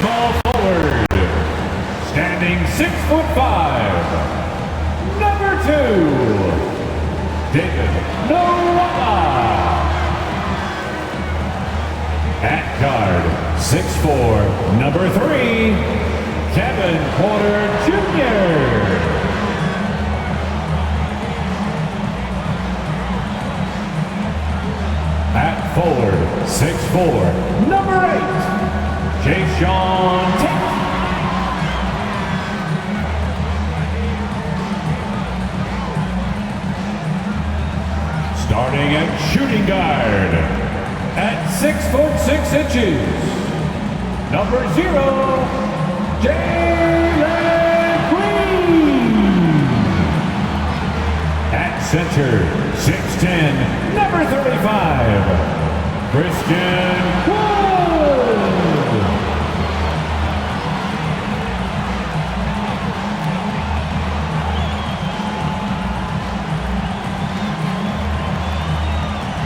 small forward, standing 6'5", number 2, David Noah. At guard, 6'4", number 3, Kevin Porter Jr. At forward, 6'4", number 8, Jayshawn Tate. Starting at shooting guard, at 6'6", number 0, Jalen Green. At center, 6'10", number 35, Christian Wood.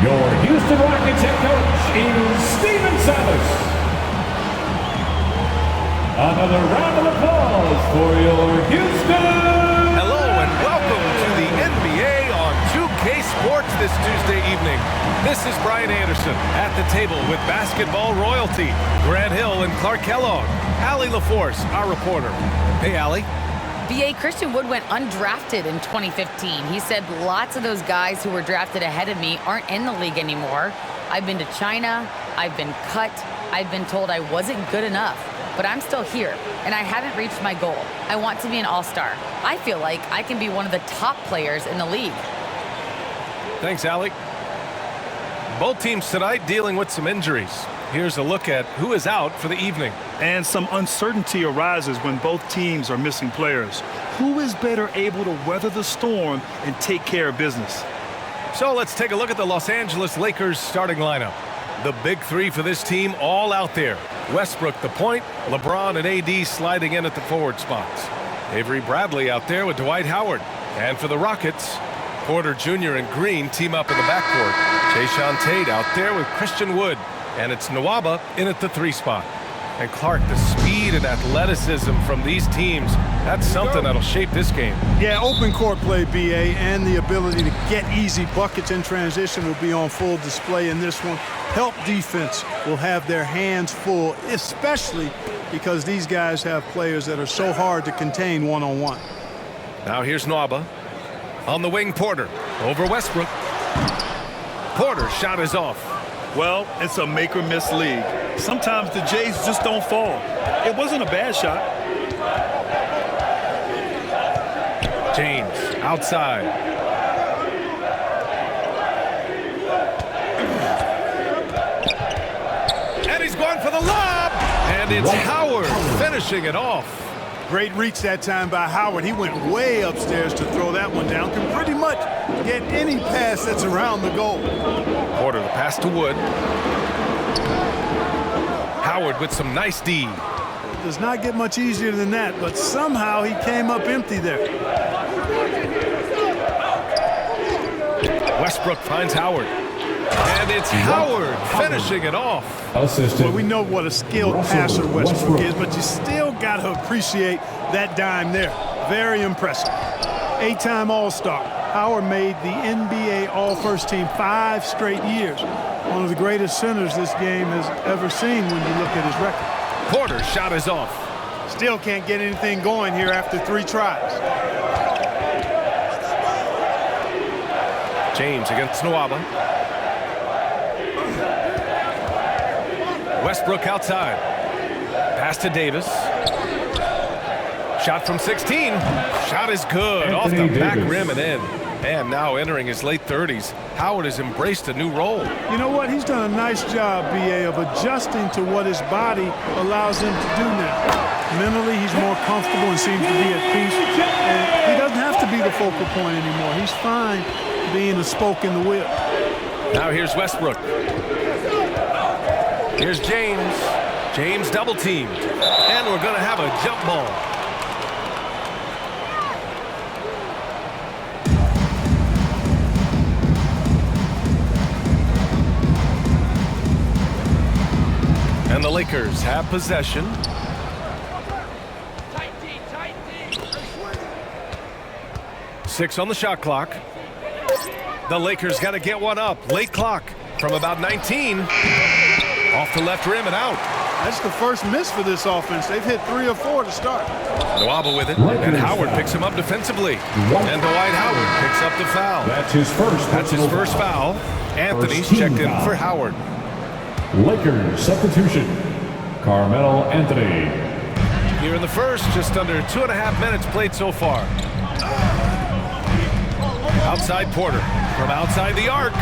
Your Houston Rockets head coach is Stephen Silas. Another round of applause for your Houston. Hello and welcome to the NBA on 2K Sports this Tuesday evening. This is Brian Anderson at the table with basketball royalty, Grant Hill and Clark Kellogg. Allie LaForce, our reporter. Hey, Allie. BA, Christian Wood went undrafted in 2015. He said lots of those guys who were drafted ahead of me aren't in the league anymore. I've been to China, I've been cut, I've been told I wasn't good enough, but I'm still here, and I haven't reached my goal. I want to be an all-star. I feel like I can be one of the top players in the league. Thanks, Allie. Both teams tonight dealing with some injuries. Here's a look at who is out for the evening. And some uncertainty arises when both teams are missing players. Who is better able to weather the storm and take care of business? So let's take a look at the Los Angeles Lakers starting lineup. The big three for this team all out there. Westbrook the point, LeBron and AD sliding in at the forward spots. Avery Bradley out there with Dwight Howard. And for the Rockets, Porter Jr. and Green team up in the backcourt. Jayshawn Tate out there with Christian Wood. And it's Nwaba in at the 3 spot. And Clark, the speed and athleticism from these teams, that's something that'll shape this game. Yeah, open court play, BA, and the ability to get easy buckets in transition will be on full display in this one. Help defense will have their hands full, especially because these guys have players that are so hard to contain one-on-one. Now here's Nwaba. On the wing, Porter. Over Westbrook. Porter's shot is off. Well, it's a make-or-miss league. Sometimes the Jays just don't fall. It wasn't a bad shot. James outside. And he's going for the lob. And it's Howard finishing it off. Great reach that time by Howard. He went way upstairs to throw that one down. Can pretty much get any pass that's around the goal. Porter, the pass to Wood. Howard with some nice D. Does not get much easier than that, but somehow he came up empty there. Westbrook finds Howard. And it's Howard finishing it off. Well, we know what a skilled passer Westbrook is, but you still got to appreciate that dime there. Very impressive. 8-time All-Star. Howard made the NBA All-First Team 5 straight years. One of the greatest centers this game has ever seen when you look at his record. Porter's shot is off. Still can't get anything going here after 3 tries. James against Nwaba. Westbrook outside. Pass to Davis. Shot from 16. Shot is good. Off the back rim and in. And now entering his late 30s, Howard has embraced a new role. You know what? He's done a nice job, BA, of adjusting to what his body allows him to do now. Mentally, he's more comfortable and seems to be at peace. And he doesn't have to be the focal point anymore. He's fine being a spoke in the wheel. Now here's Westbrook. Here's James. James double teamed. And we're going to have a jump ball. And the Lakers have possession. 6 on the shot clock. The Lakers got to get one up. Late clock from about 19. Off the left rim and out. That's the first miss for this offense. They've hit 3 or 4 to start. Nwaba with it, and Howard picks him up defensively. And Dwight Howard picks up the foul. That's his first. That's his first foul. Anthony's checked in for Howard. Lakers substitution. Carmelo Anthony. Here in the first, just under 2.5 minutes played so far. Outside Porter from outside the arc.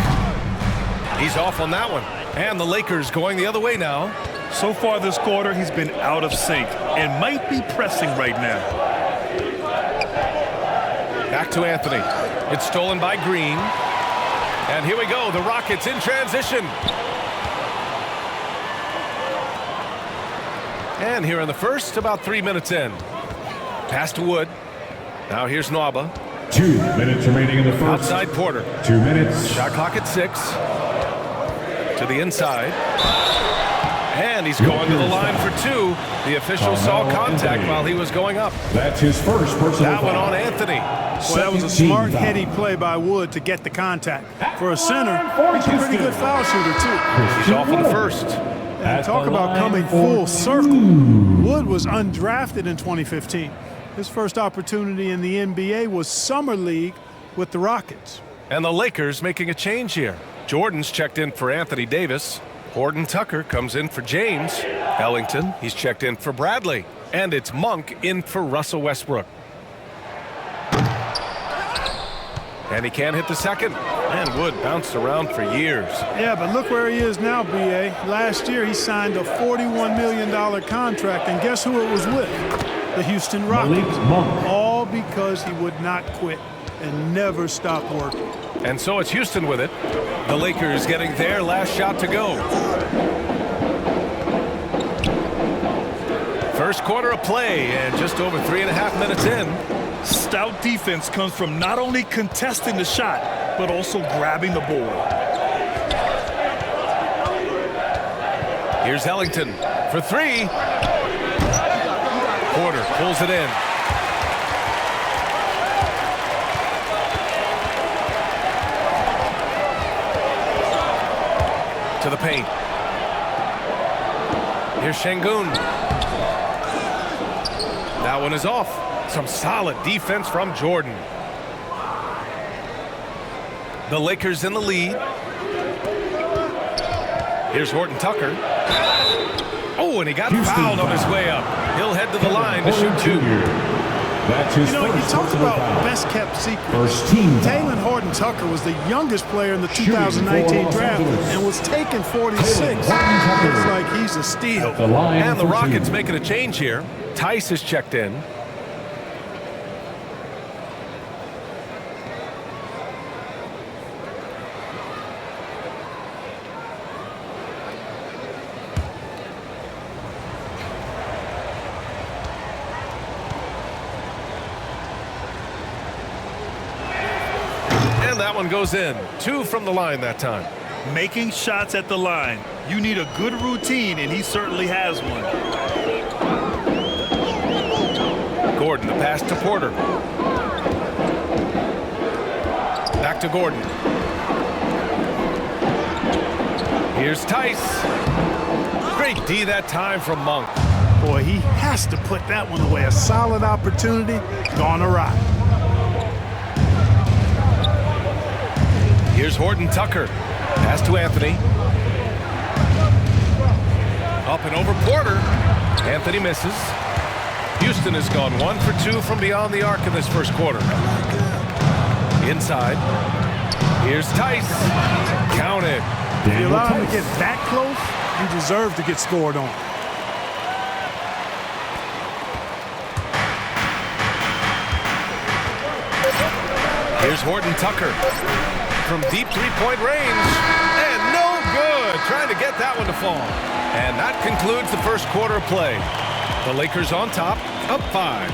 He's off on that one. And the Lakers going the other way now. So far this quarter, he's been out of sync and might be pressing right now. Back to Anthony. It's stolen by Green. And here we go. The Rockets in transition. And here in the first, about 3 minutes in. Pass to Wood. Now here's Nwaba. 2 minutes remaining in the first. Outside Porter. 2 minutes. Shot clock at 6. To the inside. And he's going to the line for 2. The official saw contact while he was going up. That's his first personal That one foul. on Anthony. Well, that was a smart, heady play by Wood to get the contact. For a center, he's a pretty good foul shooter, too. He's off in the first. And talk about coming full circle. Wood was undrafted in 2015. His first opportunity in the NBA was Summer League with the Rockets. And the Lakers making a change here. Jordan's checked in for Anthony Davis. Horton Tucker comes in for James. Ellington, he's checked in for Bradley. And it's Monk in for Russell Westbrook. And he can't hit the second. And Wood bounced around for years. Yeah, but look where he is now, B.A. Last year, he signed a $41 million contract, and guess who it was with? The Houston Rockets. All because he would not quit and never stop working. And so it's Houston with it. The Lakers getting their last shot to go. First quarter of play and just over 3.5 minutes in. Stout defense comes from not only contesting the shot, but also grabbing the board. Here's Ellington for 3. Porter pulls it in. To the paint. Here's Şengün. That one is off. Some solid defense from Jordan. The Lakers in the lead. Here's Horton Tucker. Oh, and he got fouled on his way up. He'll head to the line to shoot 2. That's his You know, you first talk personal about foul. best-kept secret. First team foul. Talen Horton-Tucker was the youngest player in the 2019 draft and was taken 46. Looks like he's a steal. The line And the for Rockets 2. making a change here. Tice is checked in. And that one goes in. 2 from the line that time. Making shots at the line. You need a good routine, and he certainly has one. Gordon, the pass to Porter. Back to Gordon. Here's Tice. Great D that time from Monk. Boy, he has to put that one away. A solid opportunity gone awry. Here's Horton Tucker. Pass to Anthony. Up and over Porter. Anthony misses. Houston has gone 1 for 2 from beyond the arc in this first quarter. Inside. Here's Tice. Counted. If you allow him to get that close, you deserve to get scored on. Here's Horton Tucker from deep three-point range. And no good. Trying to get that one to fall. And that concludes the first quarter of play. The Lakers on top, up 5.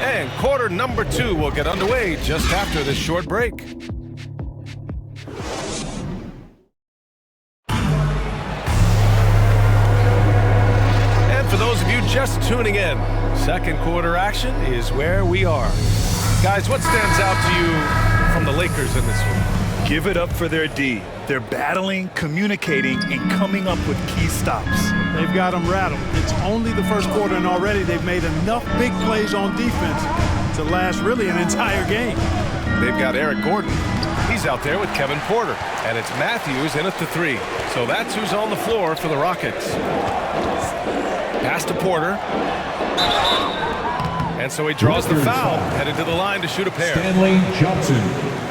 And quarter number 2 will get underway just after this short break. And for those of you just tuning in, second quarter action is where we are. Guys, what stands out to you from the Lakers in this one? Give it up for their D. They're battling, communicating, and coming up with key stops. They've got them rattled. It's only the first quarter, and already they've made enough big plays on defense to last really an entire game. They've got Eric Gordon. He's out there with Kevin Porter. And it's Matthews in at the 3. So that's who's on the floor for the Rockets. Pass to Porter. And so he draws the foul, headed to the line to shoot a pair. Stanley Johnson.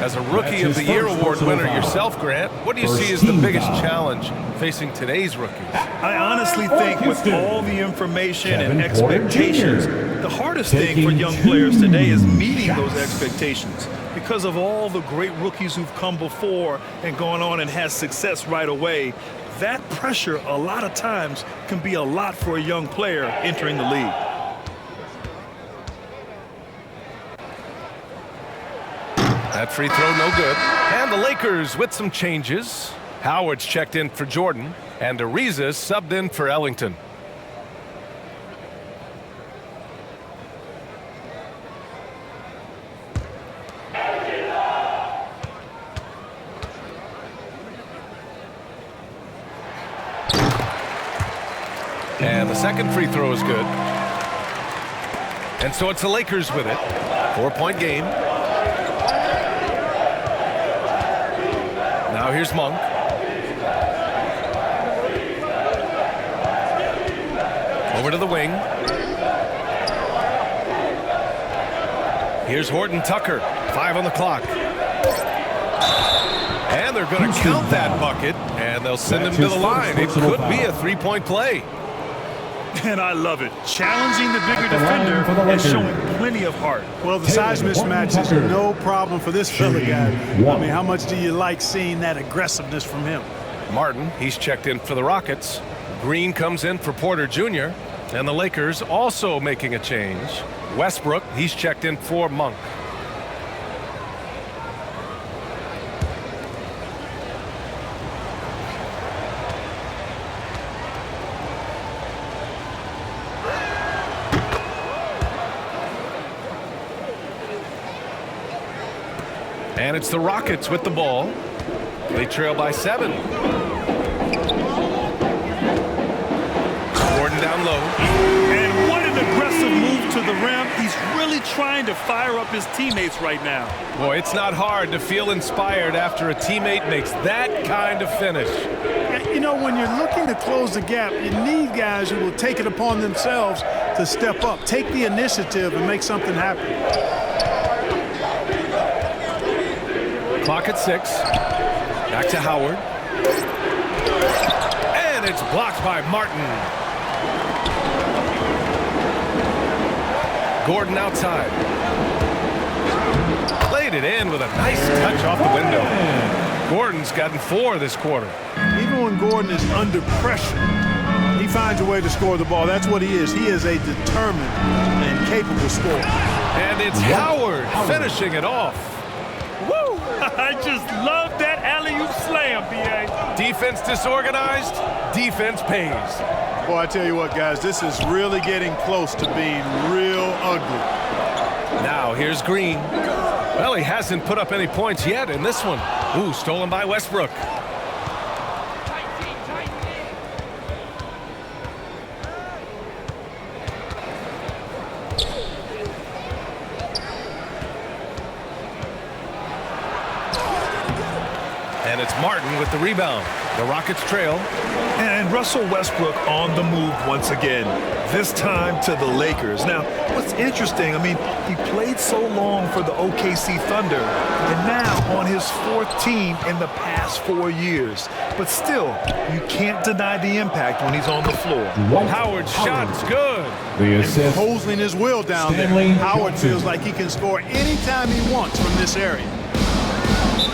As a Rookie of the Year award winner yourself, Grant, what do you see as the biggest challenge facing today's rookies? I honestly think with all the information and expectations, the hardest thing for young players today is meeting those expectations. Because of all the great rookies who've come before and gone on and had success right away, that pressure a lot of times can be a lot for a young player entering the league. That free throw no good. And the Lakers with some changes. Howard's checked in for Jordan, and Ariza's subbed in for Ellington. And the second free throw is good. And so it's the Lakers with it. 4-point game. Now here's Monk. Over to the wing. Here's Horton Tucker. 5 on the clock. And they're going to count that bucket, and they'll send him to the line. It could be a 3-point play. And I love it. Challenging the bigger defender and showing plenty of heart. Well, the size mismatch is no problem for this fella guy. I mean, how much do you like seeing that aggressiveness from him? Martin, he's checked in for the Rockets. Green comes in for Porter Jr. And the Lakers also making a change. Westbrook, he's checked in for Monk. And it's the Rockets with the ball. They trail by 7. Gordon down low. And what an aggressive move to the rim. He's really trying to fire up his teammates right now. Boy, it's not hard to feel inspired after a teammate makes that kind of finish. You know, when you're looking to close the gap, you need guys who will take it upon themselves to step up, take the initiative, and make something happen. Clock at 6. Back to Howard. And it's blocked by Martin. Gordon outside. Played it in with a nice touch off the window. Gordon's gotten 4 this quarter. Even when Gordon is under pressure, he finds a way to score the ball. That's what he is. He is a determined and capable scorer. And it's Howard finishing it off. Woo! I just love that alley-oop slam, B.A. Defense disorganized, defense pays. Boy, I tell you what, guys, this is really getting close to being real ugly. Now here's Green. Well, he hasn't put up any points yet in this one. Ooh, stolen by Westbrook. And it's Martin with the rebound. The Rockets trail. And Russell Westbrook on the move once again, this time to the Lakers. Now, what's interesting, I mean, he played so long for the OKC Thunder, and now on his 4th team in the past 4 years. But still, you can't deny the impact when he's on the floor. Howard's shot's good. The assist. Holding his will down Stanley there. Howard Johnson. feels like he can score anytime he wants from this area.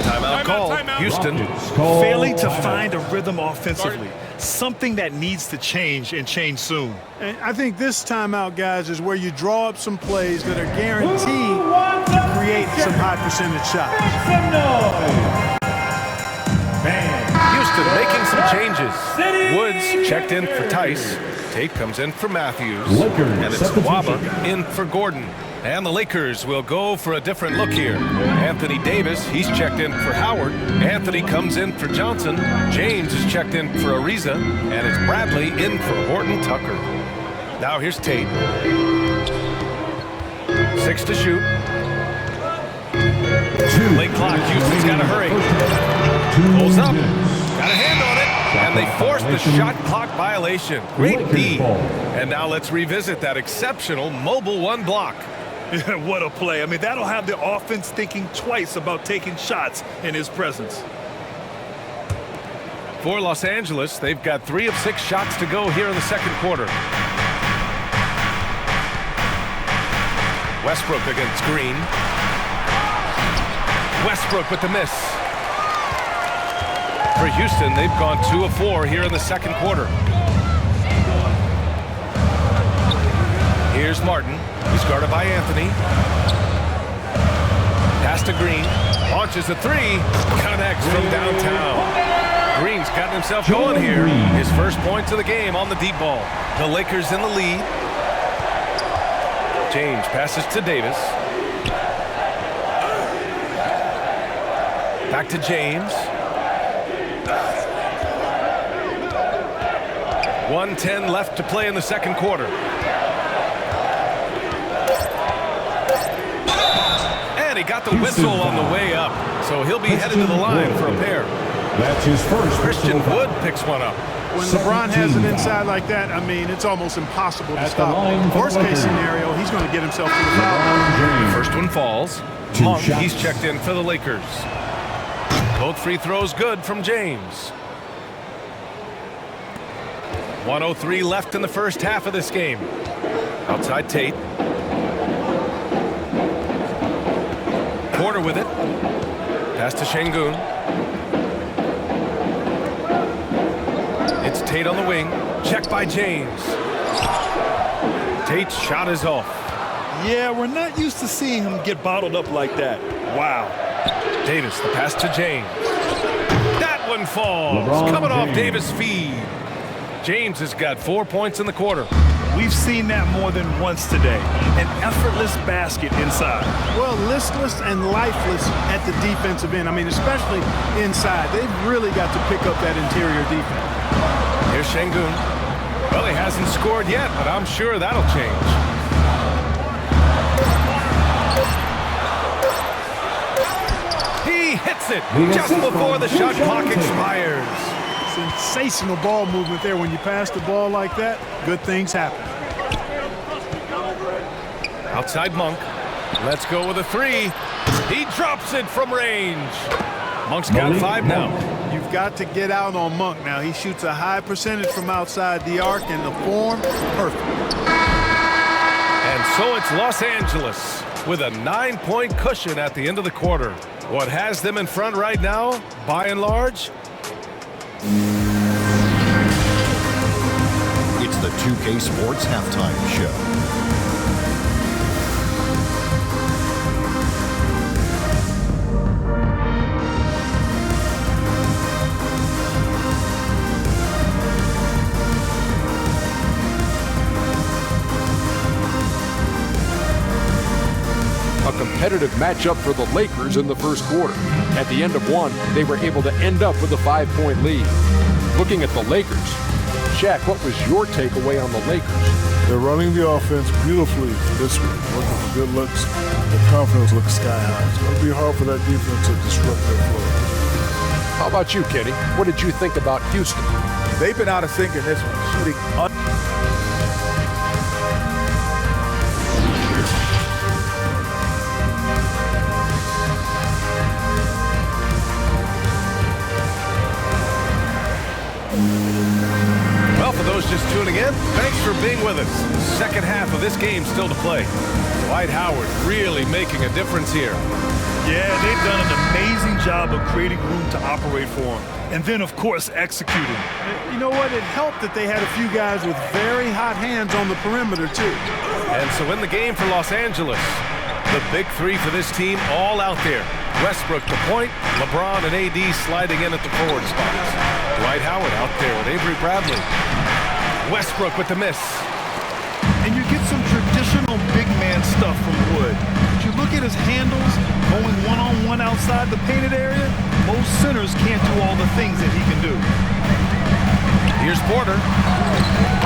Timeout called. Houston. Failing to find a rhythm offensively. Something that needs to change and change soon. And I think this timeout, guys, is where you draw up some plays that are guaranteed to create some high percentage shots. Houston making some changes. Woods checked in for Tice. Tate comes in for Matthews. And it's Waba in for Gordon. And the Lakers will go for a different look here. Anthony Davis, he's checked in for Howard. Anthony comes in for Johnson. James is checked in for Ariza. And it's Bradley in for Horton Tucker. Now here's Tate. 6 to shoot. Late clock. Houston's got to hurry. Pulls up. Got a hand on it. And they forced the shot clock violation. Great D. And now let's revisit that exceptional mobile 1 block. What a play. I mean, that'll have the offense thinking twice about taking shots in his presence. For Los Angeles, they've got 3 of 6 shots to go here in the second quarter. Westbrook against Green. Westbrook with the miss. For Houston, they've gone 2 of 4 here in the second quarter. Here's Martin. He's guarded by Anthony. Pass to Green. Launches a 3. Connects from downtown. Green's gotten himself going here. His first points of the game on the deep ball. The Lakers in the lead. James passes to Davis. Back to James. 1:10 left to play in the second quarter. And he got the whistle on the way up. So he'll be headed to the line for a pair. That's his first. Christian Wood picks one up. When LeBron has it inside like that, I mean, it's almost impossible to stop. Worst case scenario, he's going to get himself to the foul. First one falls. Monk, he's checked in for the Lakers. Both free throws good from James. 1:03 left in the first half of this game. Outside Tate. Porter with it. Pass to Şengün. It's Tate on the wing. Checked by James. Tate's shot is off. Yeah, we're not used to seeing him get bottled up like that. Wow. Davis, the pass to James. That one falls. Coming off Davis' feed. James has got 4 points in the quarter. We've seen that more than once today. An effortless basket inside. Well, listless and lifeless at the defensive end. I mean, especially inside. They've really got to pick up that interior defense. Here's Şengün. Well, he hasn't scored yet, but I'm sure that'll change. He hits it just before the shot clock expires. Sensational ball movement there. When you pass the ball like that, good things happen. Outside Monk. Let's go with a 3. He drops it from range. Monk's got 5 now. You've got to get out on Monk now. He shoots a high percentage from outside the arc, and the form, perfect. And so it's Los Angeles with a 9-point cushion at the end of the quarter. What has them in front right now, by and large? It's the 2K Sports Halftime Show. A competitive matchup for the Lakers in the first quarter. At the end of one, they were able to end up with a 5-point lead. Looking at the Lakers, Shaq, what was your takeaway on the Lakers? They're running the offense beautifully this week, working for good looks. Their confidence looks sky high. It's going to be hard for that defense to disrupt their flow. How about you, Kenny? What did you think about Houston? They've been out of sync in this one, shooting Well, for those just tuning in, thanks for being with us. Second half of this game still to play. Dwight Howard really making a difference here. Yeah, they've done an amazing job of creating room to operate for him. And then, of course, executing. You know what? It helped that they had a few guys with very hot hands on the perimeter, too. And so in the game for Los Angeles, the big 3 for this team all out there. Westbrook the point, LeBron and AD sliding in at the forward spots. Dwight Howard out there with Avery Bradley. Westbrook with the miss. And you get some traditional traditional big man stuff from Wood. If you look at his handles, going one-on-one outside the painted area, most centers can't do all the things that he can do. Here's Porter,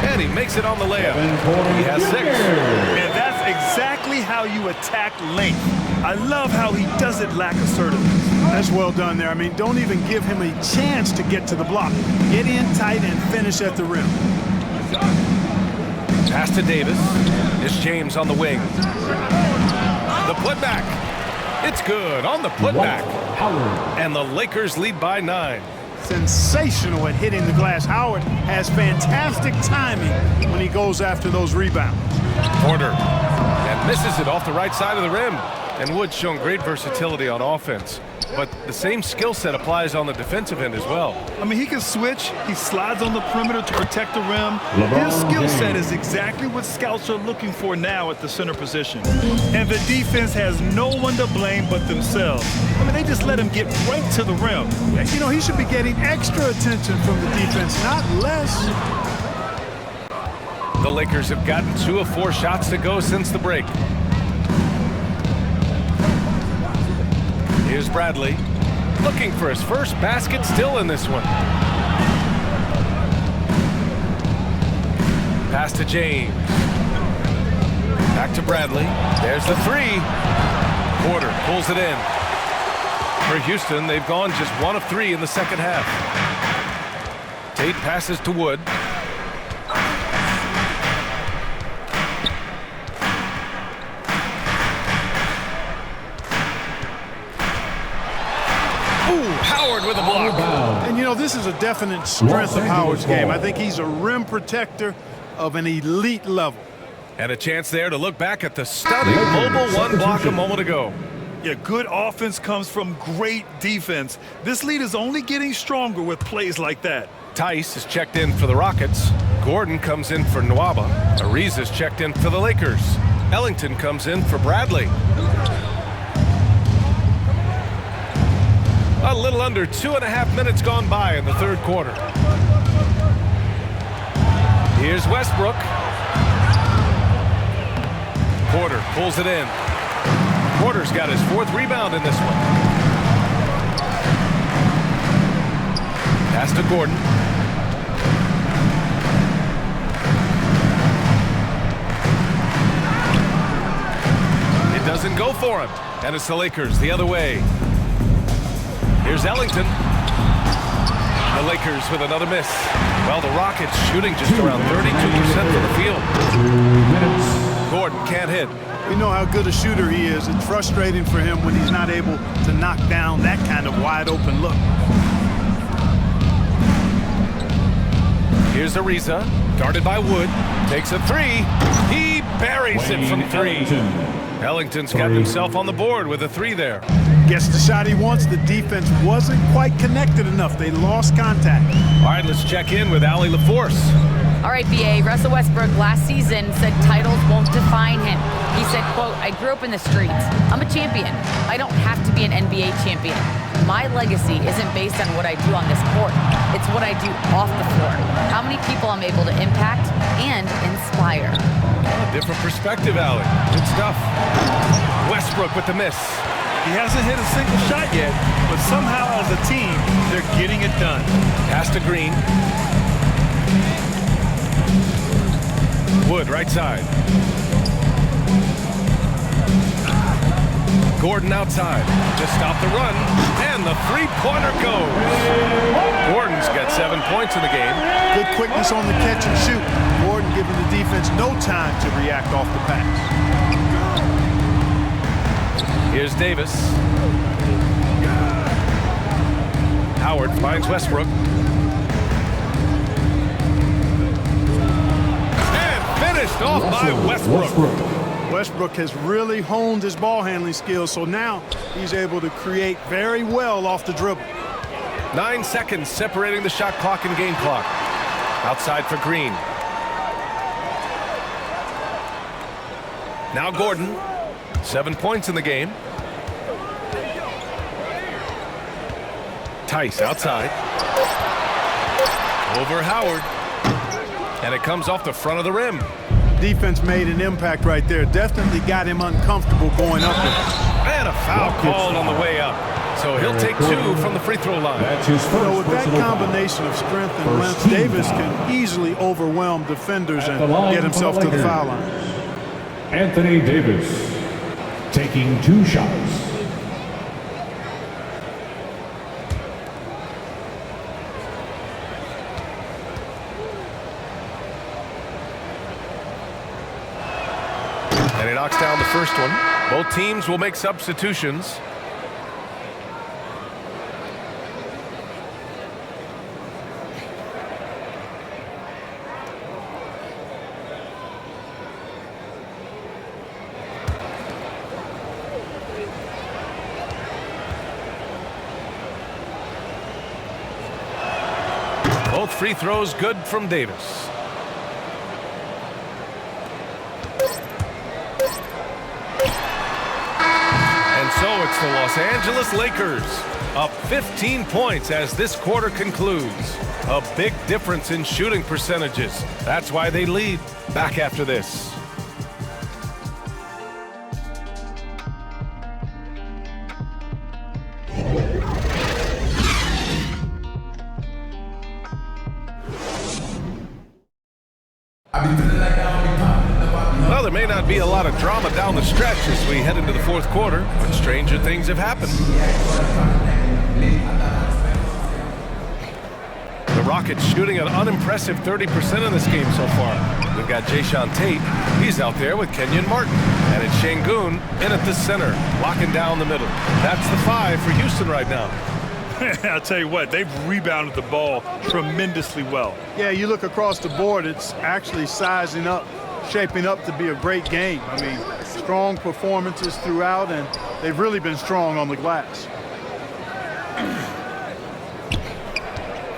and he makes it on the layup. He has 6. And that's exactly how you attack length. I love how he doesn't lack assertiveness. That's well done there. I mean, don't even give him a chance to get to the block. Get in tight and finish at the rim. Pass to Davis. It's James on the wing. The putback. It's good on the putback. And the Lakers lead by 9. Sensational at hitting the glass. Howard has fantastic timing when he goes after those rebounds. Porter. And misses it off the right side of the rim. And Wood's shown great versatility on offense. But the same skill set applies on the defensive end as well. I mean, he can switch. He slides on the perimeter to protect the rim. His skill set is exactly what scouts are looking for now at the center position. And the defense has no one to blame but themselves. I mean, they just let him get right to the rim. You know, he should be getting extra attention from the defense, not less. The Lakers have gotten 2 of 4 shots to go since the break. Here's Bradley, looking for his first basket, still in this one. Pass to James. Back to Bradley. There's the 3. Porter pulls it in. For Houston, they've gone just 1 of 3 in the second half. Tate passes to Wood. With a block. And you know, this is a definite strength of Howard's game. I think he's a rim protector of an elite level. And a chance there to look back at the stunning mobile 1 block a moment ago. Yeah, good offense comes from great defense. This lead is only getting stronger with plays like that. Tice is checked in for the Rockets. Gordon comes in for Nwaba. Ariza's checked in for the Lakers. Ellington comes in for Bradley. A little under 2.5 minutes gone by in the third quarter. Here's Westbrook. Porter pulls it in. Porter's got his 4th rebound in this one. Pass to Gordon. It doesn't go for him. And it's the Lakers the other way. Here's Ellington. The Lakers with another miss. Well, the Rockets shooting just around 32% from the field. 2 minutes. Gordon can't hit. We know how good a shooter he is. It's frustrating for him when he's not able to knock down that kind of wide open look. Here's Ariza, guarded by Wood. Takes a 3. He buries it from 3. Ellington's got himself on the board with a 3 there. Gets the shot he wants. The defense wasn't quite connected enough. They lost contact. All right, let's check in with Allie LaForce. All right, BA, Russell Westbrook last season said titles won't define him. He said, quote, I grew up in the streets. I'm a champion. I don't have to be an NBA champion. My legacy isn't based on what I do on this court. It's what I do off the floor. How many people I'm able to impact and inspire. A different perspective, Allie. Good stuff. Westbrook with the miss. He hasn't hit a single shot yet, but somehow as a team, they're getting it done. Pass to Green. Wood, right side. Gordon outside to stop the run, and the 3-pointer goes. Gordon's got 7 points in the game. Good quickness on the catch and shoot. Gordon giving the defense no time to react off the pass. Here's Davis. Howard finds Westbrook. And finished off by Westbrook. Westbrook has really honed his ball handling skills, so now he's able to create very well off the dribble. 9 seconds separating the shot clock and game clock. Outside for Green. Now Gordon. 7 points in the game. Tice outside. Over Howard. And it comes off the front of the rim. Defense made an impact right there. Definitely got him uncomfortable going up there. And a foul called on the way up. So he'll take 2 from the free throw line. That's his first With that personal combination of strength and First length, team Davis foul. can easily overwhelm defenders At and the line get himself for to the Lakers. foul line. Anthony Davis taking 2 shots. And he knocks down the first one. Both teams will make substitutions. Both free throws good from Davis. And so it's the Los Angeles Lakers up 15 points as this quarter concludes. A big difference in shooting percentages. That's why they lead. Back after this. Well, there may not be a lot of drama down the stretch as we head into the fourth quarter, but stranger things have happened. The Rockets shooting an unimpressive 30% in this game so far. We've got Jayshawn Tate. He's out there with Kenyon Martin. And it's Şengün in at the center, locking down the middle. That's the 5 for Houston right now. I'll tell you what, they've rebounded the ball tremendously well. Yeah, you look across the board, it's actually sizing up, shaping up to be a great game. I mean, strong performances throughout, and they've really been strong on the glass.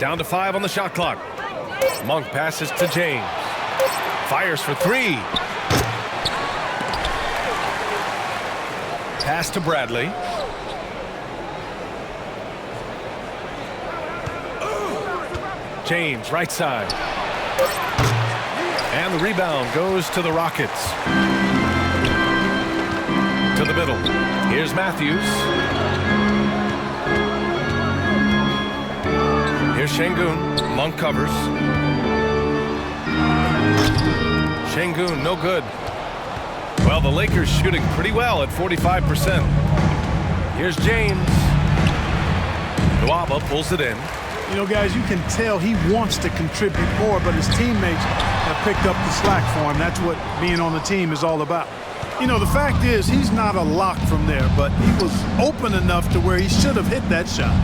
Down to 5 on the shot clock. Monk passes to James. Fires for 3. Pass to Bradley. James, right side. And the rebound goes to the Rockets. To the middle. Here's Matthews. Here's Şengün. Monk covers. Şengün, no good. Well, the Lakers shooting pretty well at 45%. Here's James. Nwaba pulls it in. You know, guys, you can tell he wants to contribute more, but his teammates have picked up the slack for him. That's what being on the team is all about. You know, the fact is he's not a lock from there, but he was open enough to where he should have hit that shot.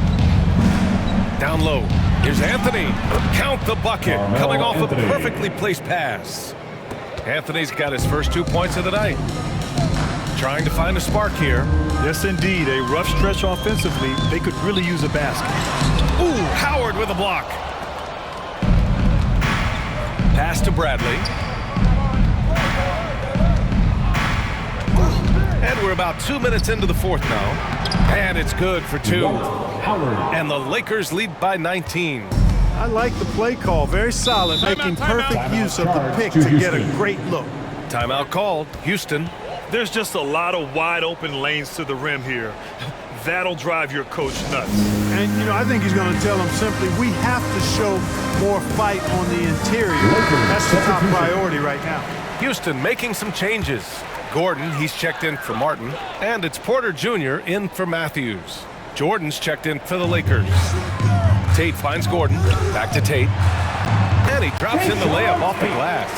Down low. Here's Anthony. Count the bucket. Coming off a perfectly placed pass. Anthony's got his first 2 points of the night. Trying to find a spark here. Yes, indeed. A rough stretch offensively. They could really use a basket. Ooh, Howard with a block. Pass to Bradley. And we're about 2 minutes into the fourth now. And it's good for 2. And the Lakers lead by 19. I like the play call. Very solid, making perfect use of the pick to get a great look. Timeout called. Houston. There's just a lot of wide open lanes to the rim here. That'll drive your coach nuts. And, you know, I think he's going to tell him simply, we have to show more fight on the interior. That's the top priority right now. Houston making some changes. Gordon, he's checked in for Martin. And it's Porter Jr. in for Matthews. Jordan's checked in for the Lakers. Tate finds Gordon. Back to Tate. And he drops in the layup off the glass.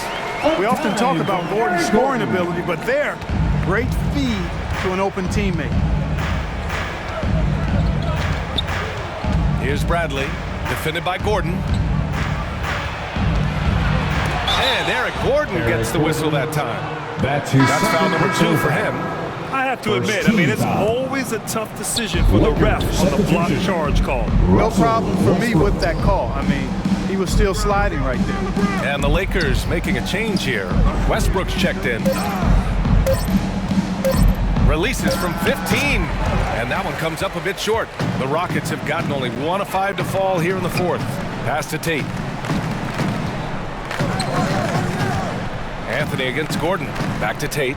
We often talk about Gordon's scoring ability, but there, great feed to an open teammate. Here's Bradley, defended by Gordon. And Eric Gordon gets the whistle that time. That's foul number 2 for him. I have to admit, I mean, it's always a tough decision for the ref on the block charge call. No problem for me with that call. I mean, he was still sliding right there. And the Lakers making a change here. Westbrook's checked in. Releases from 15. And that one comes up a bit short. The Rockets have gotten only 1 of 5 to fall here in the fourth. Pass to Tate. Anthony against Gordon. Back to Tate.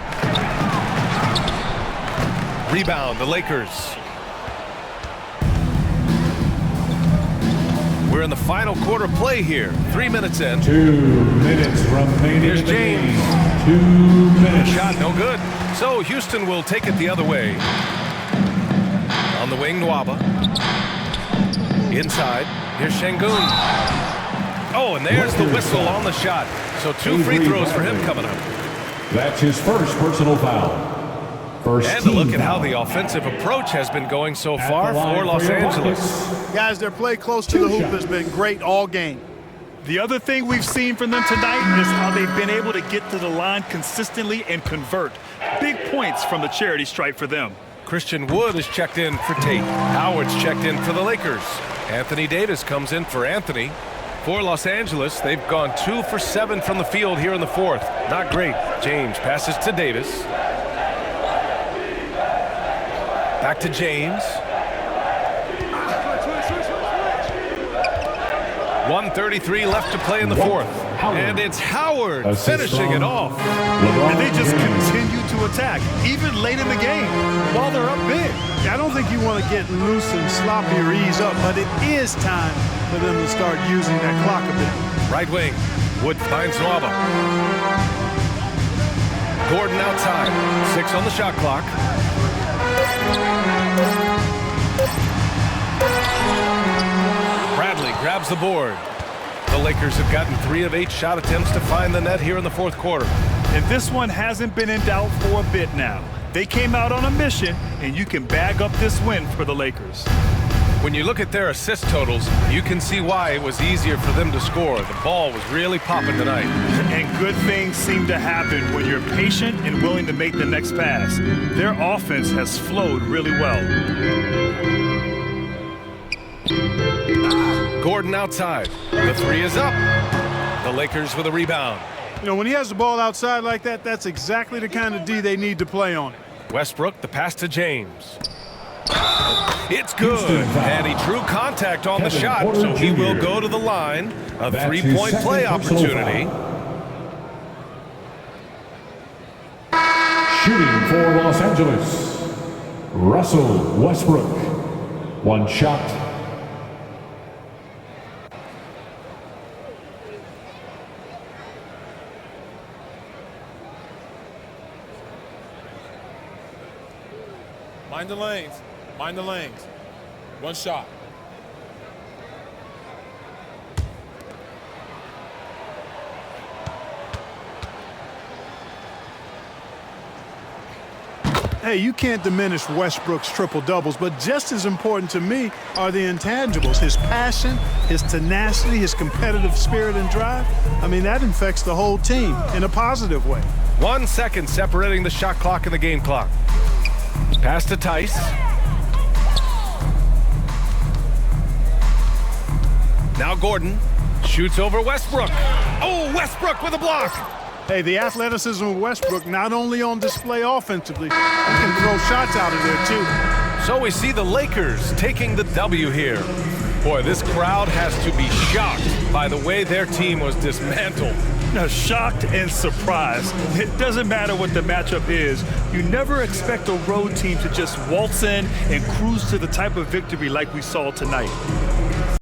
Rebound, the Lakers. We're in the final quarter play here. 3 minutes in. 2 minutes remaining. Here's in the James. game. 2 minutes. Shot no good. So Houston will take it the other way. On the wing, Nwaba. Inside. Here's Şengün. Oh, and there's the whistle on the shot. So 2 free throws for him coming up. That's his first personal foul. First And to look at team how foul. the offensive approach has been going so At far the line for Los your Angeles. Rockets. Guys, their play close to the hoop has been great all game. The other thing we've seen from them tonight is how they've been able to get to the line consistently and convert. Big points from the charity stripe for them. Christian Wood is checked in for Tate. Howard's checked in for the Lakers. Anthony Davis comes in for Anthony. For Los Angeles, they've gone 2 for 7 from the field here in the fourth. Not great. James passes to Davis. Back to James. 1:33 left to play in the fourth. And it's Howard finishing it off. And they just continue to attack, even late in the game, while they're up big. I don't think you want to get loose and sloppy or ease up, but it is time for them to start using that clock a bit. Right wing. Wood finds Nwaba. Gordon outside. 6 on the shot clock. Bradley grabs the board. The Lakers have gotten 3 of 8 shot attempts to find the net here in the fourth quarter. And this one hasn't been in doubt for a bit now. They came out on a mission, and you can bag up this win for the Lakers. When you look at their assist totals, you can see why it was easier for them to score. The ball was really popping tonight. And good things seem to happen when you're patient and willing to make the next pass. Their offense has flowed really well. Gordon outside. The 3 is up. The Lakers with a rebound. You know, when he has the ball outside like that, that's exactly the kind of D they need to play on it. Westbrook, the pass to James. It's good. And he drew contact on the shot, so he will go to the line. A 3-point play opportunity. Shooting for Los Angeles, Russell Westbrook. 1 shot. Mind the lanes. Mind the lanes. 1 shot. Hey, you can't diminish Westbrook's triple-doubles, but just as important to me are the intangibles. His passion, his tenacity, his competitive spirit and drive. I mean, that infects the whole team in a positive way. 1 second separating the shot clock and the game clock. Pass to Tice. Now Gordon shoots over Westbrook. Oh, Westbrook with a block. Hey, the athleticism of Westbrook not only on display offensively, he can throw shots out of there too. So we see the Lakers taking the W here. Boy, this crowd has to be shocked by the way their team was dismantled. Now, shocked and surprised. It doesn't matter what the matchup is. You never expect a road team to just waltz in and cruise to the type of victory like we saw tonight.